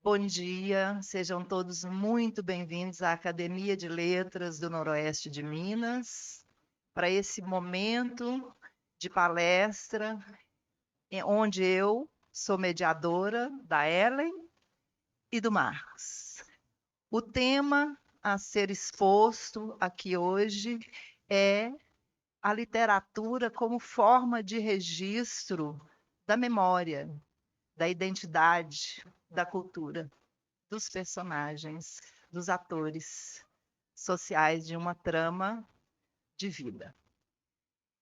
Bom dia, sejam todos muito bem-vindos à Academia de Letras do Noroeste de Minas, para esse momento de palestra, onde eu sou mediadora da Ellen e do Marcos. O tema a ser exposto aqui hoje é a literatura como forma de registro da memória, da identidade, da cultura, dos personagens, dos atores sociais de uma trama de vida.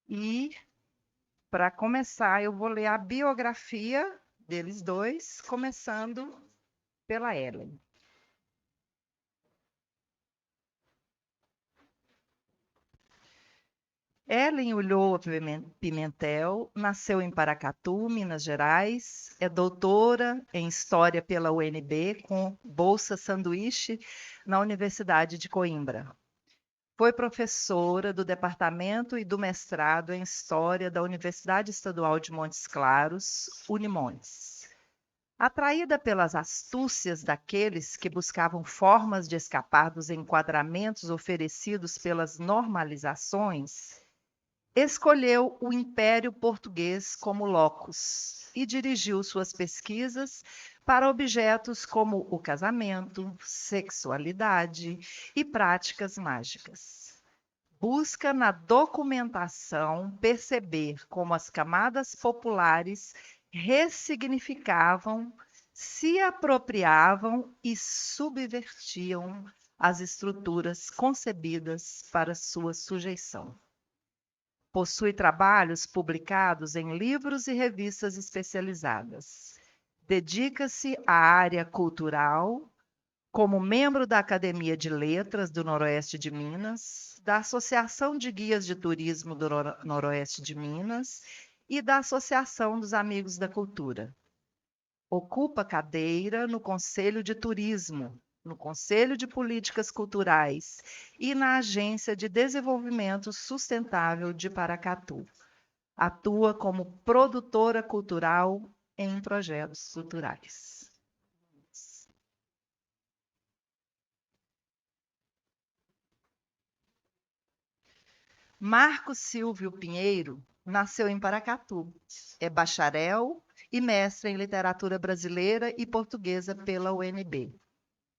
E, para começar, eu vou ler a biografia deles dois, começando pela Ellen. Ellen Ulloa Pimentel nasceu em Paracatu, Minas Gerais, é doutora em História pela UNB, com bolsa sanduíche na Universidade de Coimbra. Foi professora do departamento e do mestrado em História da Universidade Estadual de Montes Claros, Unimontes. Atraída pelas astúcias daqueles que buscavam formas de escapar dos enquadramentos oferecidos pelas normalizações, escolheu o Império Português como locus e dirigiu suas pesquisas para objetos como o casamento, sexualidade e práticas mágicas. Busca na documentação perceber como as camadas populares ressignificavam, se apropriavam e subvertiam as estruturas concebidas para sua sujeição. Possui trabalhos publicados em livros e revistas especializadas. Dedica-se à área cultural, como membro da Academia de Letras do Noroeste de Minas, da Associação de Guias de Turismo do Noroeste de Minas e da Associação dos Amigos da Cultura. Ocupa cadeira no Conselho de Turismo, no Conselho de Políticas Culturais e na Agência de Desenvolvimento Sustentável de Paracatu. Atua como produtora cultural em projetos culturais. Marcos Silvio Pinheiro nasceu em Paracatu. É bacharel e mestre em literatura brasileira e portuguesa pela UNB.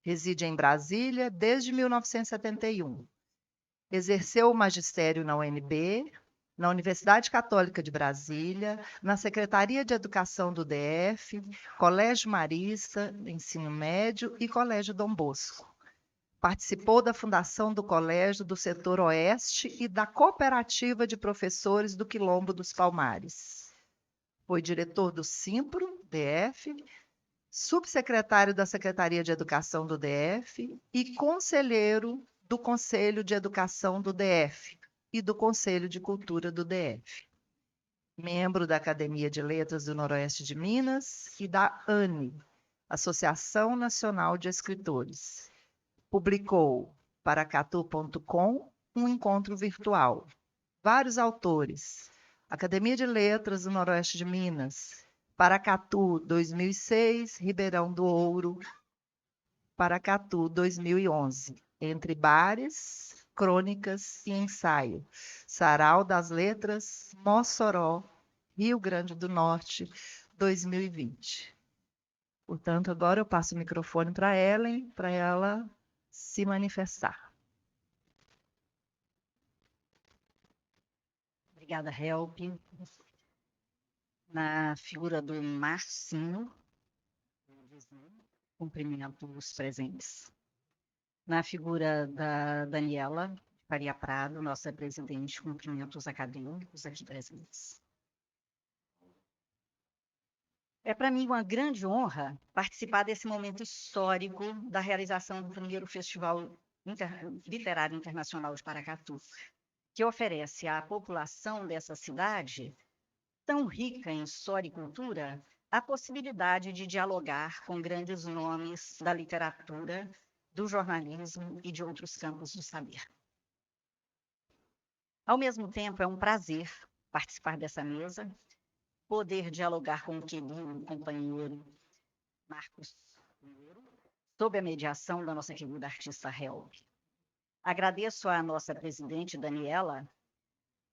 Reside em Brasília desde 1971. Exerceu o magistério na UNB, na Universidade Católica de Brasília, na Secretaria de Educação do DF, Colégio Marista, Ensino Médio e Colégio Dom Bosco. Participou da fundação do Colégio do Setor Oeste e da Cooperativa de Professores do Quilombo dos Palmares. Foi diretor do Simpro, DF, subsecretário da Secretaria de Educação do DF e conselheiro do Conselho de Educação do DF e do Conselho de Cultura do DF. Membro da Academia de Letras do Noroeste de Minas e da ANE, Associação Nacional de Escritores. Publicou Paracatu.com, um encontro virtual. Vários autores. Academia de Letras do Noroeste de Minas, Paracatu 2006, Ribeirão do Ouro, Paracatu 2011. Entre bares, crônicas e ensaio. Sarau das Letras, Mossoró, Rio Grande do Norte, 2020. Portanto, agora eu passo o microfone para Ellen, para ela se manifestar. Obrigada, Help. Na figura do Marcinho, cumprimento os presentes. Na figura da Daniela Faria Prado, nossa presidente, cumprimento os acadêmicos aqui presentes. É para mim uma grande honra participar desse momento histórico da realização do primeiro Festival Literário Internacional de Paracatu, que oferece à população dessa cidade, tão rica em história e cultura, a possibilidade de dialogar com grandes nomes da literatura, do jornalismo e de outros campos do saber. Ao mesmo tempo, é um prazer participar dessa mesa, poder dialogar com o querido companheiro Marcos, sob a mediação da nossa querida artista Help. Agradeço à nossa presidente, Daniela,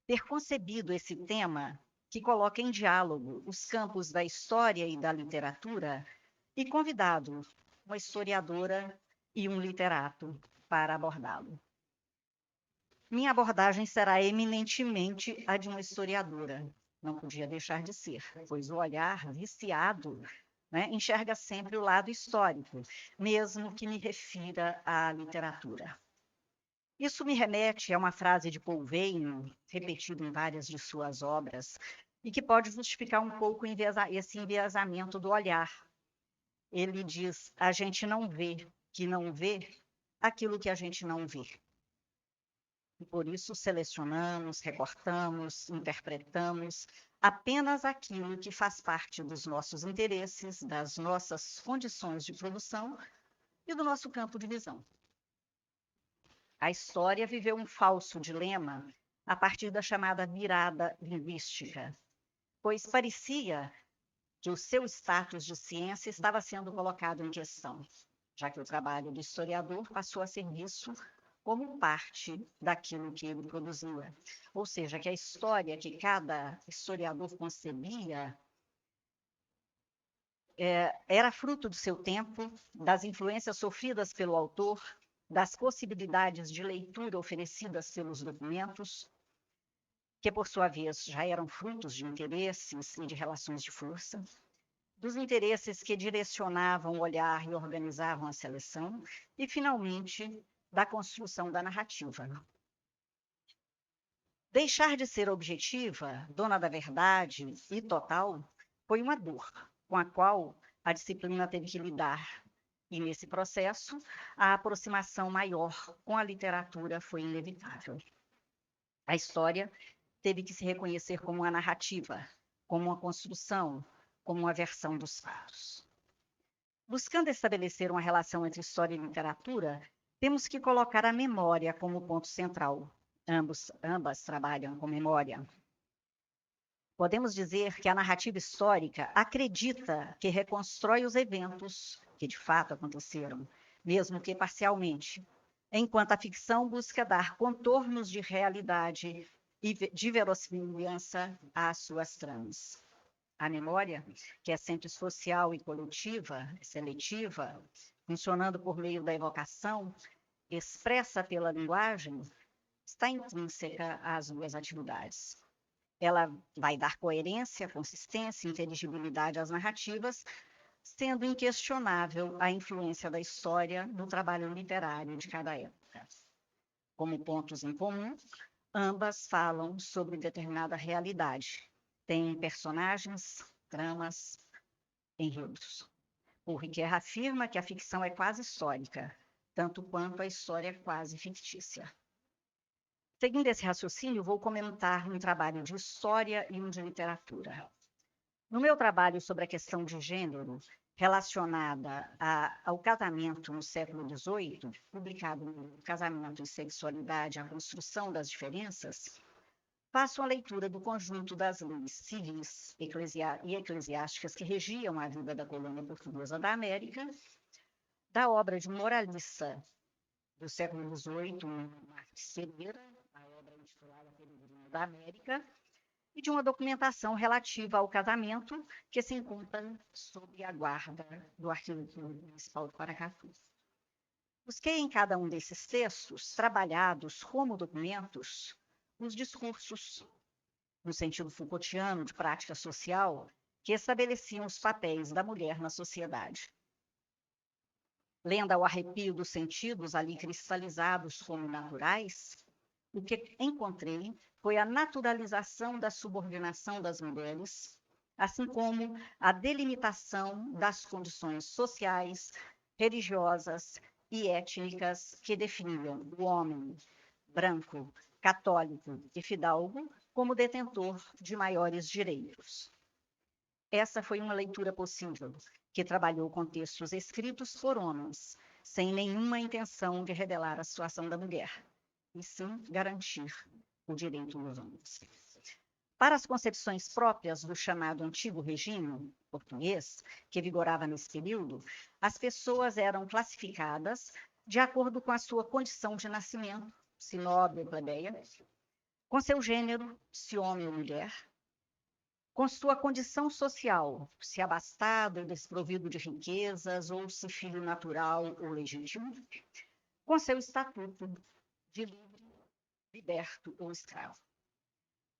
ter concebido esse tema que coloca em diálogo os campos da história e da literatura e convidado uma historiadora e um literato para abordá-lo. Minha abordagem será eminentemente a de uma historiadora. Não podia deixar de ser, pois o olhar viciado, né, enxerga sempre o lado histórico, mesmo que me refira à literatura. Isso me remete a uma frase de Paul Veyne, repetida em várias de suas obras, e que pode justificar um pouco esse enviesamento do olhar. Ele diz: a gente não vê que não vê aquilo que a gente não vê. E por isso selecionamos, recortamos, interpretamos apenas aquilo que faz parte dos nossos interesses, das nossas condições de produção e do nosso campo de visão. A história viveu um falso dilema a partir da chamada virada linguística, pois parecia que o seu status de ciência estava sendo colocado em questão, já que o trabalho do historiador passou a ser visto como parte daquilo que ele produzia. Ou seja, que a história que cada historiador concebia era fruto do seu tempo, das influências sofridas pelo autor, das possibilidades de leitura oferecidas pelos documentos, que, por sua vez, já eram frutos de interesses e de relações de força, dos interesses que direcionavam o olhar e organizavam a seleção, e, finalmente, da construção da narrativa. Deixar de ser objetiva, dona da verdade e total, foi uma dor com a qual a disciplina teve que lidar. E, nesse processo, a aproximação maior com a literatura foi inevitável. A história teve que se reconhecer como uma narrativa, como uma construção, como uma versão dos fatos. Buscando estabelecer uma relação entre história e literatura, temos que colocar a memória como ponto central. Ambas trabalham com memória. Podemos dizer que a narrativa histórica acredita que reconstrói os eventos que de fato aconteceram, mesmo que parcialmente, enquanto a ficção busca dar contornos de realidade e de verossimilhança às suas tramas. A memória, que é sempre social e coletiva, seletiva, funcionando por meio da evocação, expressa pela linguagem, está intrínseca às duas atividades. Ela vai dar coerência, consistência, inteligibilidade às narrativas, sendo inquestionável a influência da história no trabalho literário de cada época. Como pontos em comum, ambas falam sobre determinada realidade. Têm personagens, tramas, enredos. O Ricoeur afirma que a ficção é quase histórica, tanto quanto a história é quase fictícia. Seguindo esse raciocínio, vou comentar um trabalho de história e um de literatura. No meu trabalho sobre a questão de gênero, relacionada ao casamento no século XVIII, publicado no Casamento e Sexualidade, a Construção das Diferenças, faço a leitura do conjunto das leis civis e eclesiásticas que regiam a vida da colônia portuguesa da América, da obra de um moralista do século XVIII, Marques Pereira, a obra intitulada Peregrino da América, e de uma documentação relativa ao casamento que se encontra sob a guarda do Arquivo Municipal de Paracatu. Busquei em cada um desses textos, trabalhados como documentos, os discursos, no sentido Foucaultiano de prática social, que estabeleciam os papéis da mulher na sociedade. Lendo ao arrepio dos sentidos ali cristalizados como naturais, o que encontrei foi a naturalização da subordinação das mulheres, assim como a delimitação das condições sociais, religiosas e étnicas que definiam o homem branco, católico e fidalgo como detentor de maiores direitos. Essa foi uma leitura possível, que trabalhou com textos escritos por homens, sem nenhuma intenção de revelar a situação da mulher, e sim garantir o direito dos homens. Para as concepções próprias do chamado Antigo Regime, português, que vigorava nesse período, as pessoas eram classificadas de acordo com a sua condição de nascimento, se nobre ou plebeia, com seu gênero, se homem ou mulher, com sua condição social, se abastado ou desprovido de riquezas, ou se filho natural ou legítimo, com seu estatuto de livre, liberto ou escravo.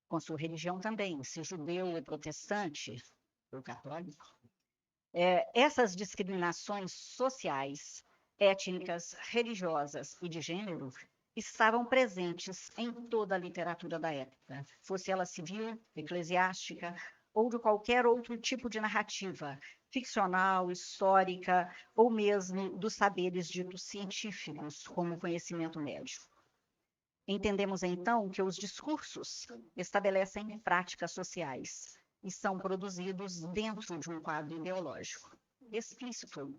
Com sua religião também, se judeu ou protestante, ou católico. Essas discriminações sociais, étnicas, religiosas e de gênero estavam presentes em toda a literatura da época, fosse ela civil, eclesiástica ou de qualquer outro tipo de narrativa, ficcional, histórica ou mesmo dos saberes ditos científicos, como o conhecimento médio. Entendemos então que os discursos estabelecem práticas sociais e são produzidos dentro de um quadro ideológico explícito.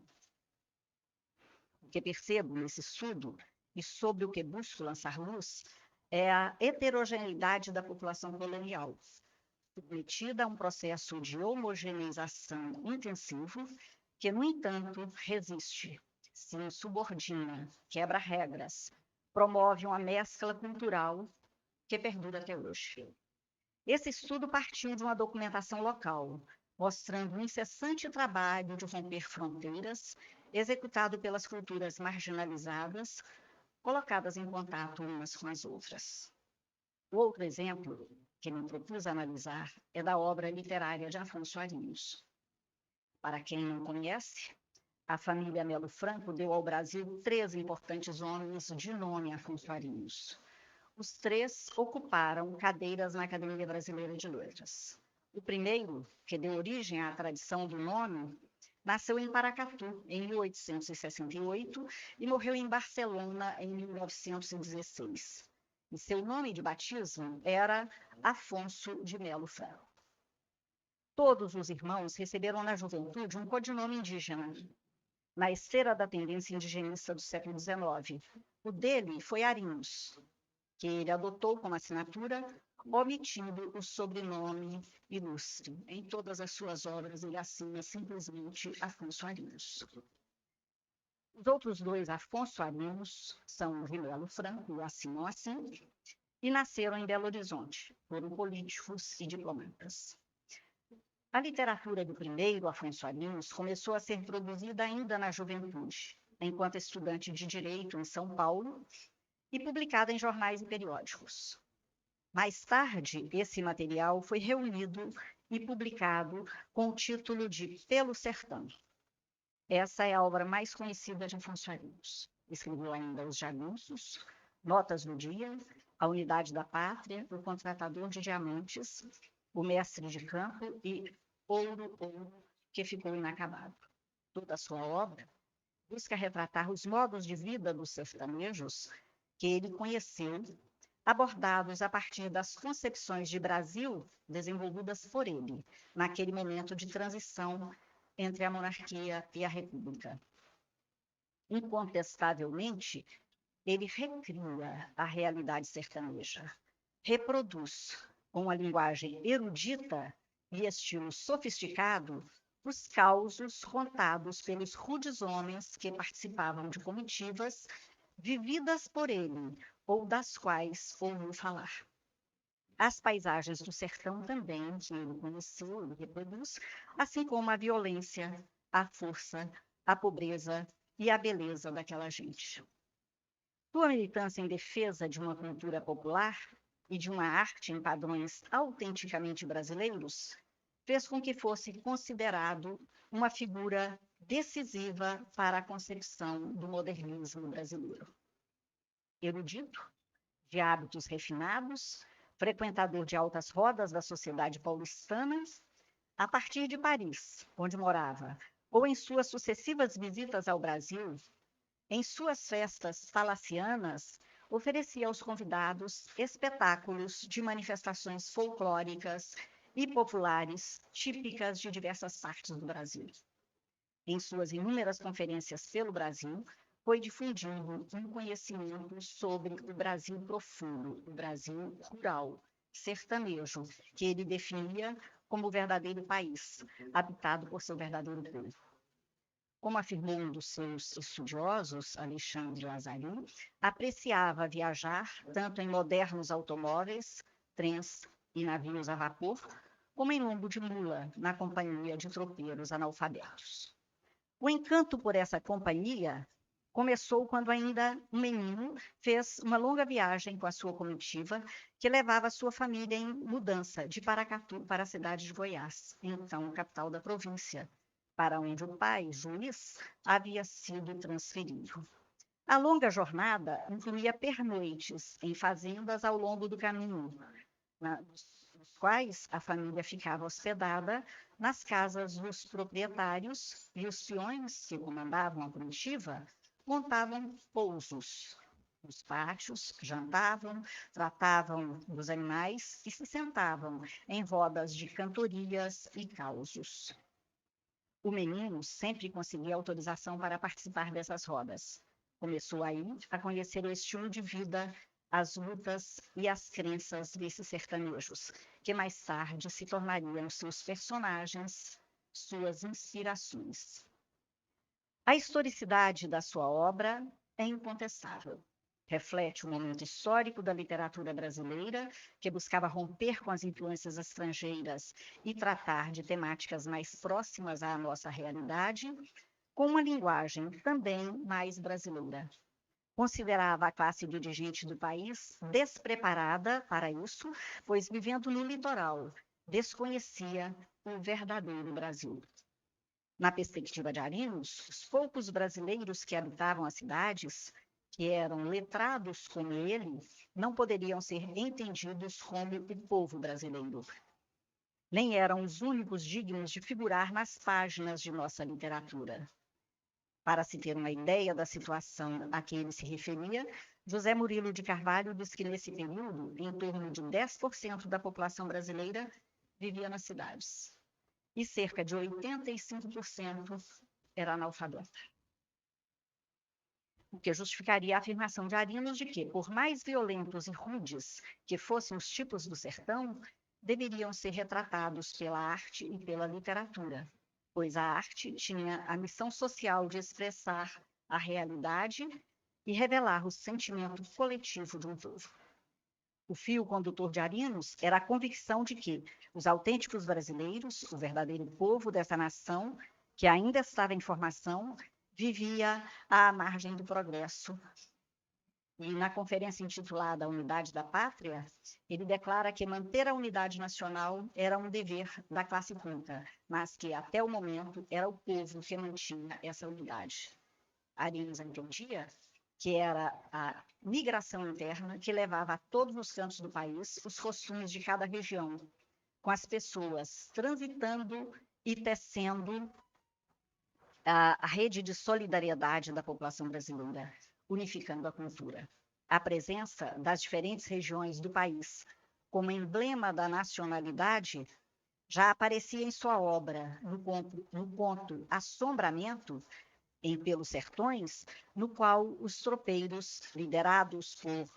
O que percebo nesse estudo e sobre o que busco lançar luz é a heterogeneidade da população colonial, submetida a um processo de homogeneização intensivo, que, no entanto, resiste, se insubordina, quebra regras, promove uma mescla cultural que perdura até hoje. Esse estudo partiu de uma documentação local, mostrando um incessante trabalho de romper fronteiras, executado pelas culturas marginalizadas, colocadas em contato umas com as outras. O outro exemplo que me propus analisar é da obra literária de Afonso Arinos. Para quem não conhece, a família Melo Franco deu ao Brasil 3 importantes homens de nome Afonso Arinos. Os 3 ocuparam cadeiras na Academia Brasileira de Letras. O primeiro, que deu origem à tradição do nome, nasceu em Paracatu, em 1868, e morreu em Barcelona, em 1916. E seu nome de batismo era Afonso de Melo Franco. Todos os irmãos receberam na juventude um codinome indígena, na esteira da tendência indigenista do século XIX. O dele foi Arinos, que ele adotou como assinatura, omitindo o sobrenome ilustre. Em todas as suas obras, ele assina simplesmente Afonso Arinos. Os outros 2 Afonso Arinos são de Melo Franco, assinam assim, e nasceram em Belo Horizonte, foram políticos e diplomatas. A literatura do primeiro Afonso Arinos começou a ser produzida ainda na juventude, enquanto estudante de Direito em São Paulo, e publicada em jornais e periódicos. Mais tarde, esse material foi reunido e publicado com o título de Pelo Sertão. Essa é a obra mais conhecida de Afonso Arinos. Escreveu ainda Os Jagunços, Notas do Dia, A Unidade da Pátria, O Contratador de Diamantes, O Mestre de Campo e Ouro, Ouro, que ficou inacabado. Toda a sua obra busca retratar os modos de vida dos sertanejos que ele conheceu, abordados a partir das concepções de Brasil desenvolvidas por ele, naquele momento de transição entre a monarquia e a república. Incontestavelmente, ele recria a realidade sertaneja, reproduz, com uma linguagem erudita e estilo sofisticado, os causos contados pelos rudes homens que participavam de comitivas vividas por ele, ou das quais ouviu falar. As paisagens do sertão também, que ele conheceu e reproduz, assim como a violência, a força, a pobreza e a beleza daquela gente. Sua militância em defesa de uma cultura popular e de uma arte em padrões autenticamente brasileiros fez com que fosse considerado uma figura decisiva para a concepção do modernismo brasileiro. Erudito, de hábitos refinados, frequentador de altas rodas da sociedade paulistana, a partir de Paris, onde morava, ou em suas sucessivas visitas ao Brasil, em suas festas palacianas, oferecia aos convidados espetáculos de manifestações folclóricas e populares típicas de diversas partes do Brasil. Em suas inúmeras conferências pelo Brasil, foi difundindo um conhecimento sobre o Brasil profundo, o Brasil rural, sertanejo, que ele definia como o verdadeiro país, habitado por seu verdadeiro povo. Como afirmou um dos seus estudiosos, Alexandre Lazari, apreciava viajar tanto em modernos automóveis, trens e navios a vapor, como em lombo de mula, na companhia de tropeiros analfabetos. O encanto por essa companhia começou quando ainda um menino fez uma longa viagem com a sua comitiva, que levava a sua família em mudança de Paracatu para a cidade de Goiás, então capital da província, para onde o pai, juiz, havia sido transferido. A longa jornada incluía pernoites em fazendas ao longo do caminho, nos quais a família ficava hospedada nas casas dos proprietários, e os peões que comandavam a comitiva montavam pousos nos pátios, jantavam, tratavam dos animais e se sentavam em rodas de cantorias e causos. O menino sempre conseguia autorização para participar dessas rodas. Começou aí a conhecer o estilo de vida, as lutas e as crenças desses sertanejos, que mais tarde se tornariam seus personagens, suas inspirações. A historicidade da sua obra é incontestável. Reflete o momento histórico da literatura brasileira, que buscava romper com as influências estrangeiras e tratar de temáticas mais próximas à nossa realidade, com uma linguagem também mais brasileira. Considerava a classe dirigente do país despreparada para isso, pois, vivendo no litoral, desconhecia o verdadeiro Brasil. Na perspectiva de Arinos, os poucos brasileiros que habitavam as cidades, que eram letrados como ele, não poderiam ser entendidos como o povo brasileiro. Nem eram os únicos dignos de figurar nas páginas de nossa literatura. Para se ter uma ideia da situação a que ele se referia, José Murilo de Carvalho diz que, nesse período, em torno de 10% da população brasileira vivia nas cidades, e cerca de 85% era analfabeta. O que justificaria a afirmação de Arinos de que, por mais violentos e rudes que fossem os tipos do sertão, deveriam ser retratados pela arte e pela literatura, pois a arte tinha a missão social de expressar a realidade e revelar o sentimento coletivo de um povo. O fio condutor de Arinos era a convicção de que os autênticos brasileiros, o verdadeiro povo dessa nação, que ainda estava em formação, vivia à margem do progresso. E na conferência intitulada A Unidade da Pátria, ele declara que manter a unidade nacional era um dever da classe culta, mas que até o momento era o povo que mantinha essa unidade. Arinos entendia que era a migração interna que levava a todos os cantos do país os costumes de cada região, com as pessoas transitando e tecendo a rede de solidariedade da população brasileira, unificando a cultura. A presença das diferentes regiões do país como emblema da nacionalidade já aparecia em sua obra, no conto Assombramento, em Pelos Sertões, no qual os tropeiros, liderados por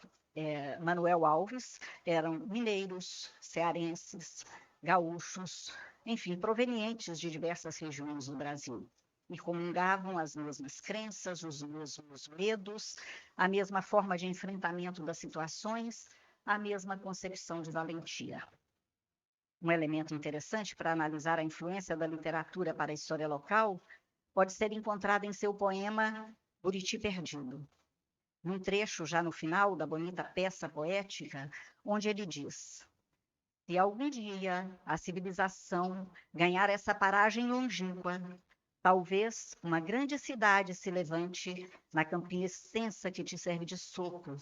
Manuel Alves, eram mineiros, cearenses, gaúchos, enfim, provenientes de diversas regiões do Brasil, e comungavam as mesmas crenças, os mesmos medos, a mesma forma de enfrentamento das situações, a mesma concepção de valentia. Um elemento interessante para analisar a influência da literatura para a história local pode ser encontrado em seu poema Buriti Perdido, num trecho já no final da bonita peça poética, onde ele diz: se algum dia a civilização ganhar essa paragem longínqua, talvez uma grande cidade se levante na campina extensa que te serve de soco,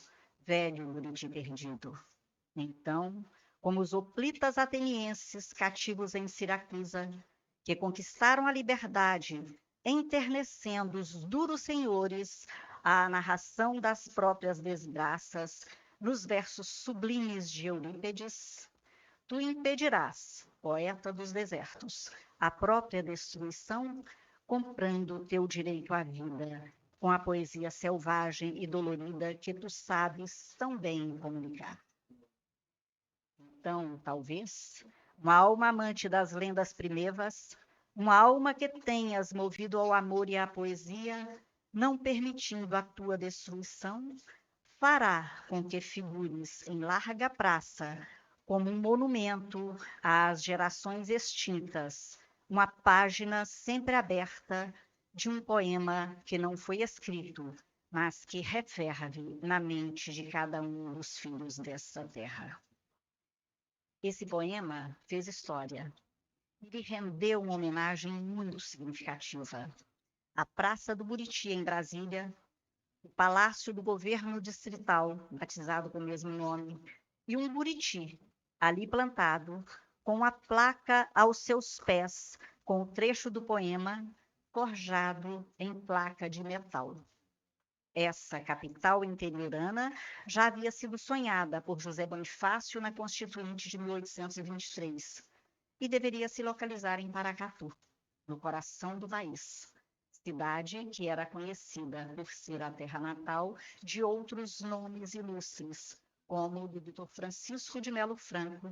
velho Buriti Perdido. Então, como os hoplitas atenienses cativos em Siracusa, que conquistaram a liberdade, enternecendo os duros senhores à narração das próprias desgraças nos versos sublimes de Eurípides, tu impedirás, poeta dos desertos, a própria destruição, comprando teu direito à vida com a poesia selvagem e dolorida que tu sabes tão bem comunicar. Então, talvez, uma alma amante das lendas primevas, uma alma que tenhas movido ao amor e à poesia, não permitindo a tua destruição, fará com que figures em larga praça, como um monumento às gerações extintas, uma página sempre aberta de um poema que não foi escrito, mas que referve na mente de cada um dos filhos dessa terra. Esse poema fez história. Ele rendeu uma homenagem muito significativa. A Praça do Buriti, em Brasília, o Palácio do Governo Distrital, batizado com o mesmo nome, e um buriti, ali plantado, com a placa aos seus pés, com o trecho do poema forjado em placa de metal. Essa capital interiorana já havia sido sonhada por José Bonifácio na Constituinte de 1823 e deveria se localizar em Paracatu, no coração do país, cidade que era conhecida por ser a terra natal de outros nomes ilustres, como o do Dr. Francisco de Melo Franco,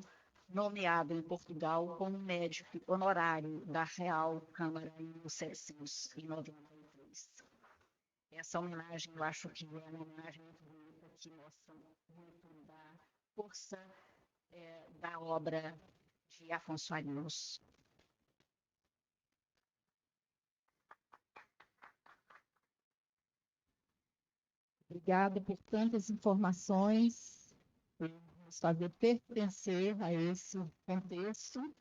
nomeado em Portugal como médico honorário da Real Câmara em 1793. Essa homenagem, eu acho que é uma homenagem muito bonita, que mostra muito da força da obra de Afonso Arinos. Obrigada por tantas informações, por nos fazer pertencer a esse contexto.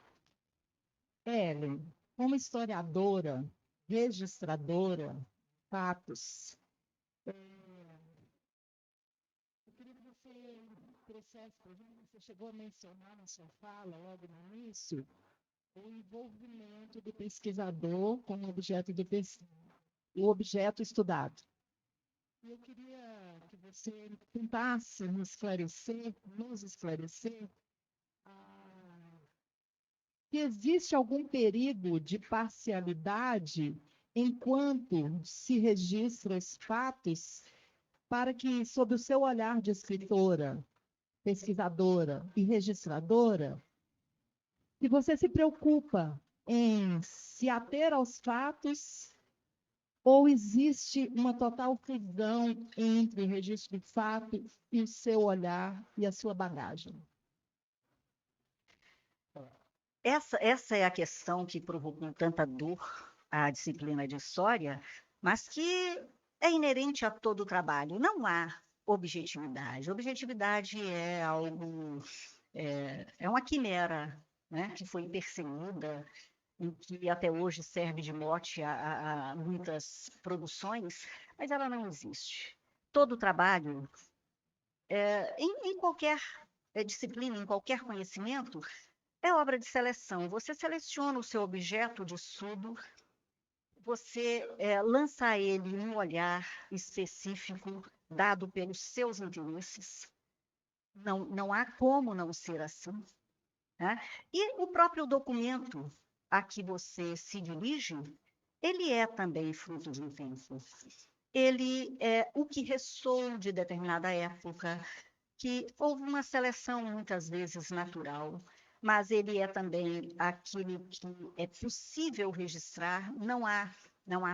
Ellen, como historiadora, registradora, fatos, eu queria que você trouxesse para a gente, você chegou a mencionar na sua fala, logo no início, o envolvimento do pesquisador com o objeto de pesquisa, o objeto estudado. E eu queria que você tentasse nos esclarecer, se existe algum perigo de parcialidade enquanto se registra os fatos, para que, sob o seu olhar de escritora, pesquisadora e registradora, se você se preocupa em se ater aos fatos ou existe uma total fusão entre o registro de fato e o seu olhar e a sua bagagem? Essa é a questão que provocou tanta dor à disciplina de história, mas que é inerente a todo o trabalho. Não há objetividade. Objetividade é algo, é uma quimera, né, que foi perseguida, em que até hoje serve de mote a muitas produções, mas ela não existe. Todo trabalho, em qualquer disciplina, em qualquer conhecimento, é obra de seleção. Você seleciona o seu objeto de estudo, você lança ele um olhar específico, dado pelos seus interesses. Não há como não ser assim. Né? E o próprio documento a que você se dirige, ele é também fruto de um tempo. Ele é o que restou de determinada época, que houve uma seleção muitas vezes natural, mas ele é também aquilo que é possível registrar. Não há,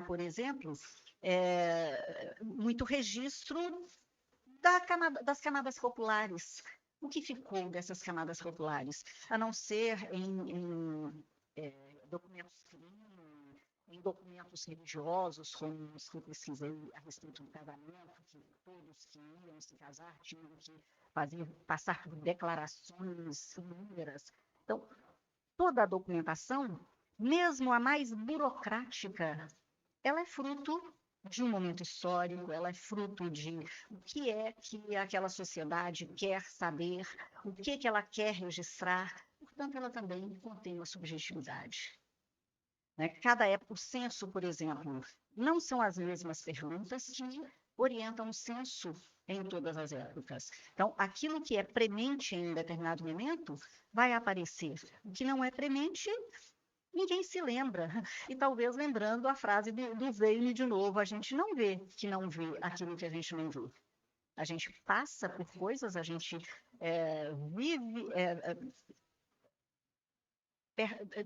por exemplo, muito registro das camadas populares. O que ficou dessas camadas populares? A não ser em documentos em documentos religiosos, como os que eu pesquisei a respeito do casamento, que todos que iam se casar tinham que passar por declarações inúmeras. Então, toda a documentação, mesmo a mais burocrática, ela é fruto de um momento histórico, ela é fruto de o que é que aquela sociedade quer saber, o que ela quer registrar, portanto, ela também contém uma subjetividade. Né? Cada época, o censo, por exemplo, não são as mesmas perguntas que orientam o censo em todas as épocas. Então, aquilo que é premente em um determinado momento vai aparecer. O que não é premente, ninguém se lembra. E talvez lembrando a frase do Veine de novo, a gente não vê que não vê aquilo que a gente não vê. A gente passa por coisas, a gente vive,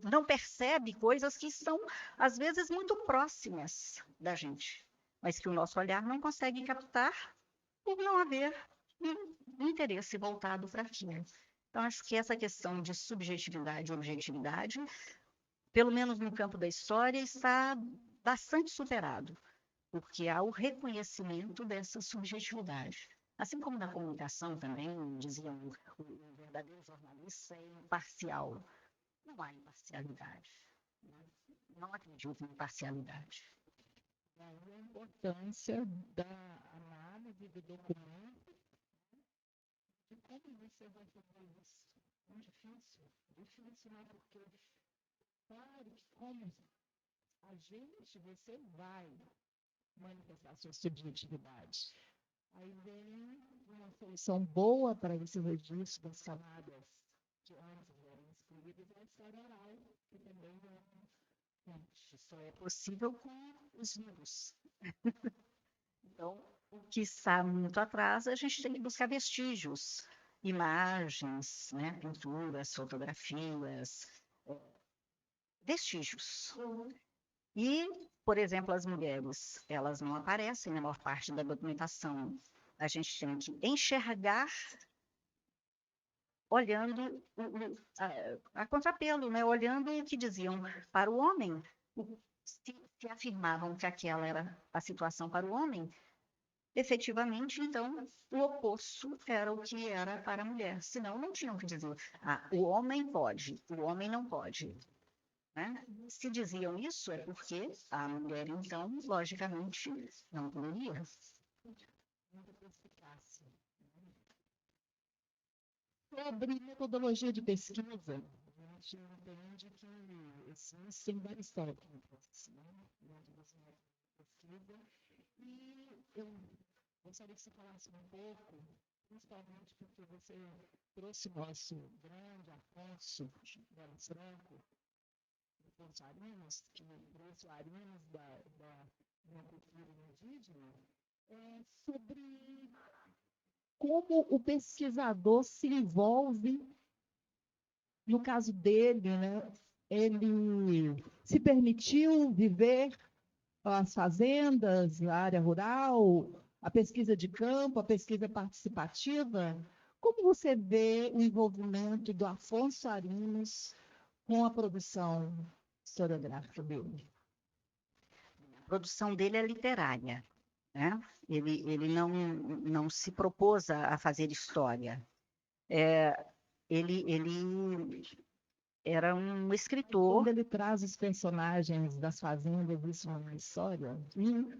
não percebe coisas que são, às vezes, muito próximas da gente, mas que o nosso olhar não consegue captar por não haver um interesse voltado para aquilo. Então, acho que essa questão de subjetividade e objetividade, pelo menos no campo da história, está bastante superado, porque há o reconhecimento dessa subjetividade. Assim como na comunicação também, diziam, o verdadeiro jornalista é imparcial. Não há imparcialidade. Não acredito em imparcialidade. Daí a importância da análise do documento e como você vai fazer isso. É difícil. Difícil, né? Porque, claro que como você vai manifestar sua subjetividade. Aí vem uma solução boa para esse registro das camadas que antes eram excluídas é a história oral, que também só é possível com os livros. Então, o que está muito atrás, a gente tem que buscar vestígios, imagens, né, pinturas, fotografias, vestígios. E, por exemplo, as mulheres, elas não aparecem na maior parte da documentação. A gente tem que enxergar olhando a contrapelo, né? Olhando o que diziam para o homem, se afirmavam que aquela era a situação para o homem, efetivamente, então, o oposto era o que era para a mulher. Senão, não tinham que dizer, o homem pode, o homem não pode. Né? Se diziam isso, é porque a mulher, então, logicamente, não poderia. Sobre metodologia de pesquisa, a gente entende que existem várias técnicas, né, dentro desse método de pesquisa, e eu gostaria que você falasse um pouco, principalmente porque você trouxe o nosso grande Afonso Gomes Franco, Afonso Arinos, que trouxe o Arinos da cultura indígena, sobre como o pesquisador se envolve, no caso dele, né? Ele se permitiu viver as fazendas, a área rural, a pesquisa de campo, a pesquisa participativa. Como você vê o envolvimento do Afonso Arinos com a produção historiográfica dele? A produção dele é literária. Né? Ele não se propôs a fazer história. Ele era um escritor. Quando ele traz os personagens das fazendas, isso é uma história?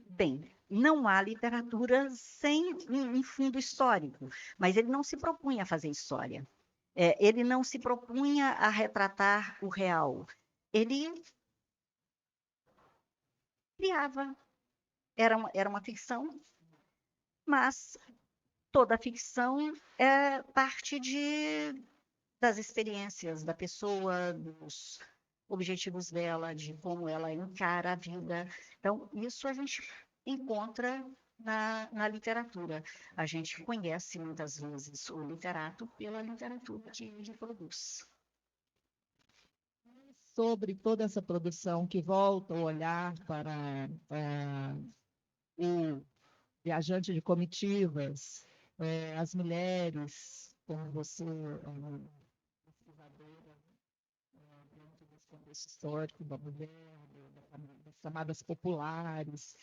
Bem, não há literatura sem um fundo histórico, mas ele não se propunha a fazer história. Ele não se propunha a retratar o real. Ele criava. Era uma ficção, mas toda ficção é parte das experiências da pessoa, dos objetivos dela, de como ela encara a vida. Então, isso a gente encontra na literatura. A gente conhece muitas vezes o literato pela literatura que ele produz. Sobre toda essa produção que volta o olhar para o viajante de comitivas, as mulheres, como você, pesquisadora, dentro desse contexto histórico da mulher, das camadas populares.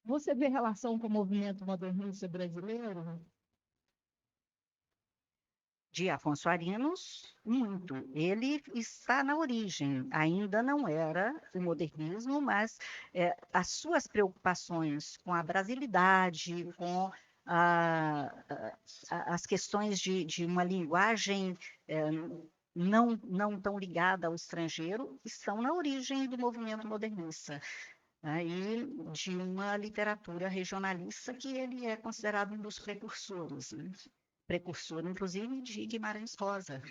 Você vê relação com o movimento modernista brasileiro? De Afonso Arinos, muito. Ele está na origem, ainda não era o modernismo, mas as suas preocupações com a brasilidade, com as questões de uma linguagem não tão ligada ao estrangeiro, estão na origem do movimento modernista. Né? E de uma literatura regionalista que ele é considerado um dos precursores, né? Precursor, inclusive, de Guimarães Rosa,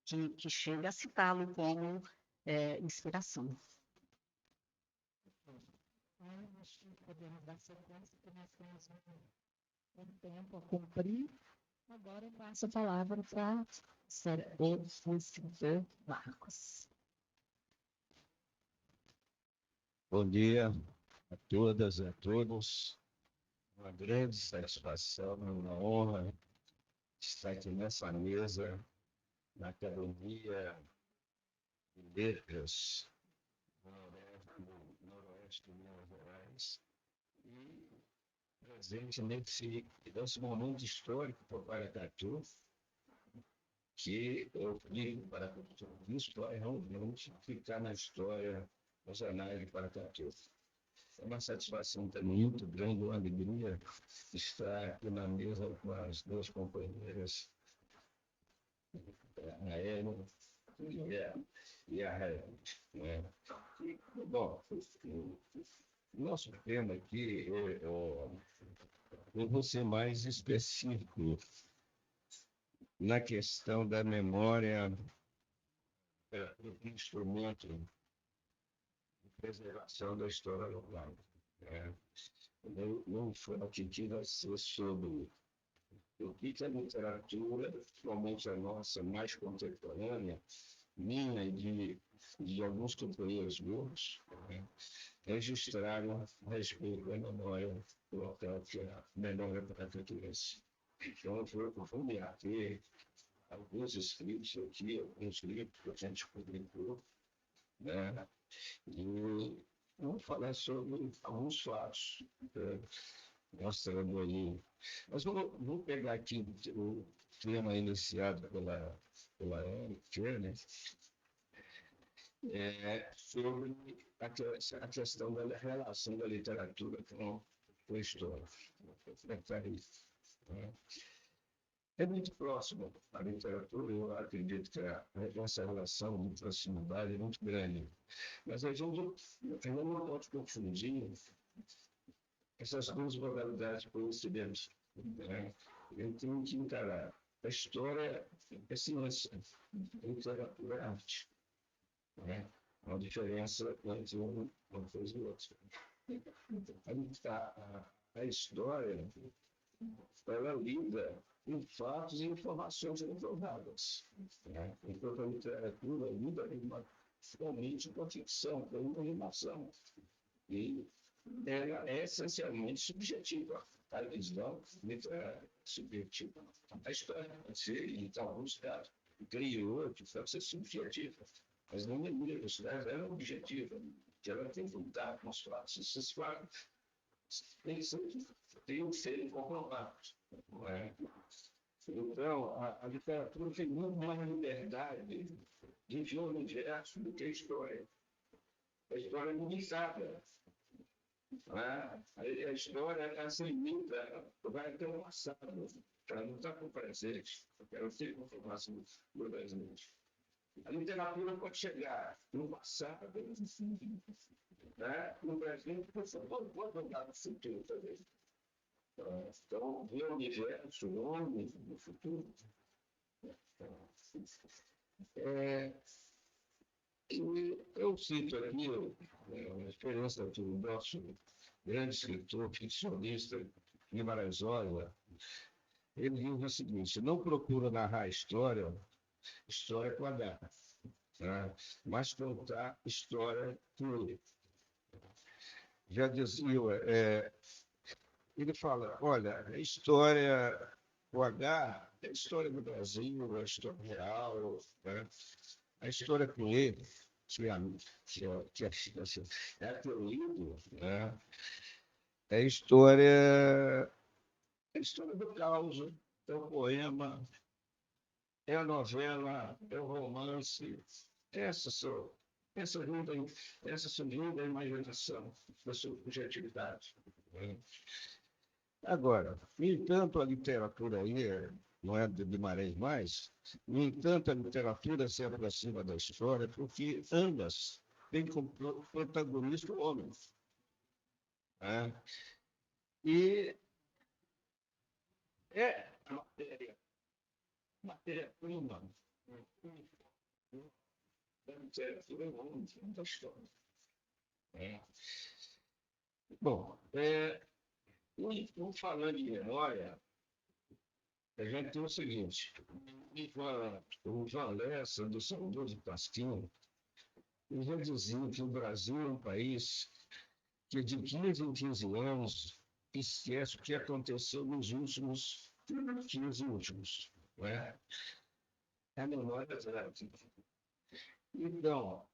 que chega a citá-lo como inspiração. Acho que podemos dar sequência, porque nós temos um tempo a cumprir. Agora eu passo a palavra para o escritor Marcos. Bom dia a todas e a todos. Uma grande satisfação, uma honra estar aqui nessa mesa, na Academia de Letras no Noroeste de Minas Gerais, e presente nesse momento histórico para o Paracatu, que eu digo para a história realmente ficar na história, nos anais de Paracatu. É uma satisfação também muito grande, uma alegria estar aqui na mesa com as duas companheiras, a Ellen e a Helen, né? Bom, o nosso tema aqui, eu vou ser mais específico na questão da memória, do instrumento de preservação da história local, né? Não foi que vai ser sobre o que a literatura, principalmente a nossa mais contemporânea, minha e de alguns companheiros meus, né, registraram a respeito da memória local, que é a memória paracatuense. Então, eu vou me ater a alguns escritos aqui, alguns livros que a gente publicou, né, e vamos falar sobre alguns fatos, né, mostrando aí. Mas vou pegar aqui o tema iniciado pela Ellen Turner, sobre a questão da relação da literatura com a história. É muito próximo à literatura, eu acredito que essa relação de proximidade é muito grande. Mas a gente não pode confundir essas duas modalidades por incidente, né? Eu tenho que encarar a história é ciência, a literatura é arte, né? Uma diferença entre uma coisa e outra. A história, ela lida com fatos e informações retornadas, né? Enquanto a literatura lida somente com a ficção, com a imaginação. E ela é essencialmente subjetiva. A visão é subjetiva. A história pode ser, em alguns casos, criou, que pode ser subjetiva. Mas não é mesmo, ela é objetiva. Ela tem que lutar com os fatos. Esses fatos têm que ser comprovados. Não é? Então, a literatura tem muito mais liberdade de ver o universo do que a história. A história é limitada. A história ela se limita, vai até o passado, ela não está com o presente, ela tem informação do presente. A literatura pode chegar no passado, né? No presente, você pode olhar no futuro também. Então, ver o universo, o homem, no futuro. Eu cito aqui a experiência do nosso grande escritor, ficcionista, Guimarães Rosa. Ele diz o seguinte: não procura narrar história com H, né? Mas contar história com ele. Já dizia, ele fala, olha, a história com H é a história do Brasil, é a história real, né? A história com ele, que é a que eu lido, né? É a história do caos, é o poema, é a novela, é o romance. Essa ajuda a imaginação da subjetividade. Agora, no entanto, a literatura aí não é de Guimarães mais, no entanto, a literatura se aproxima da história porque ambas têm como protagonista o homem. Né? E é a matéria-prima da literatura é o homem, da história. Bom, falando de memória, a gente tem o seguinte, o Ivan Lessa, do saudoso Pasquim, ele já dizia que o Brasil é um país que de 15 em 15 anos esquece o que aconteceu nos últimos 15 últimos. Não é? A memória zero. Então,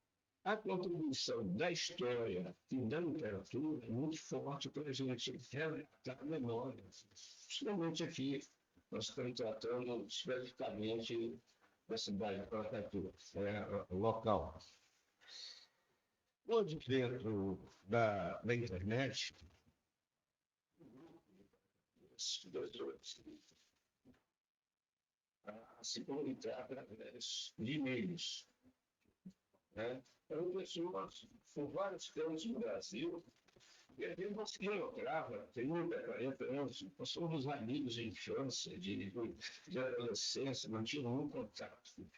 a contribuição da história e da literatura é muito forte para a gente resgatar a memória. Principalmente aqui, nós estamos tratando especificamente da cidade de Paracatu, local. O advento da internet, a se comunicar através de e-mails. Né? Então, pessoas com vários cantos no Brasil, e a gente não se encontrava, 30, 40 anos, nós somos amigos de infância, de adolescência, não tinha nenhum contato.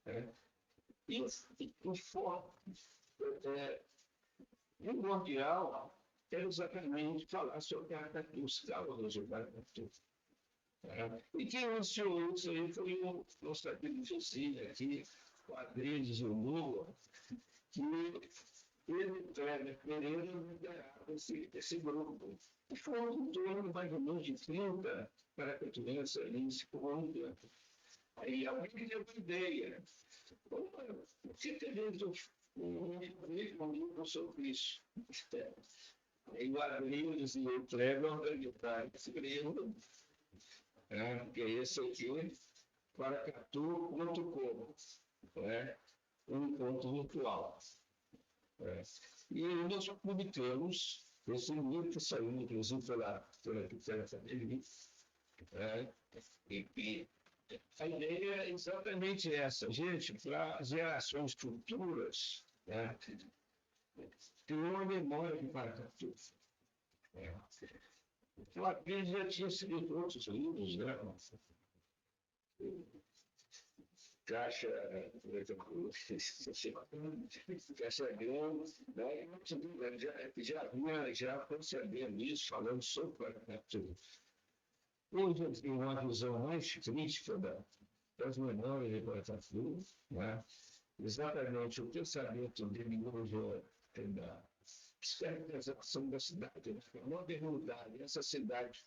Né? E o foco primordial é exatamente falar sobre os causos do Paracatu. E quem iniciou isso aí foi o nosso amigo José, aqui, o Adriles e o Lula, que ele, Pereira, liderava esse grupo. E foram em torno mais ou menos de 30 paracatuenses ali se comunicando. Aí alguém deu uma ideia. Por que a gente um livro sobre isso? Aí o Adriles e o Kleber organizaram esse livro, que é esse aqui, paracatu.com, um encontro virtual. E nós publicamos esse livro que saiu, inclusive, pela Federação. E a ideia é exatamente essa, gente, para as gerações futuras, ter uma memória de Paracatu. O Adriles já tinha escrito outros livros, né? Caixa Grande, né? já percebendo isso, falando sobre Paracatu. Hoje eu tenho uma visão mais crítica das memórias de Paracatu, né? Exatamente o pensamento dele hoje da descaracterização da cidade, a modernidade. Essa cidade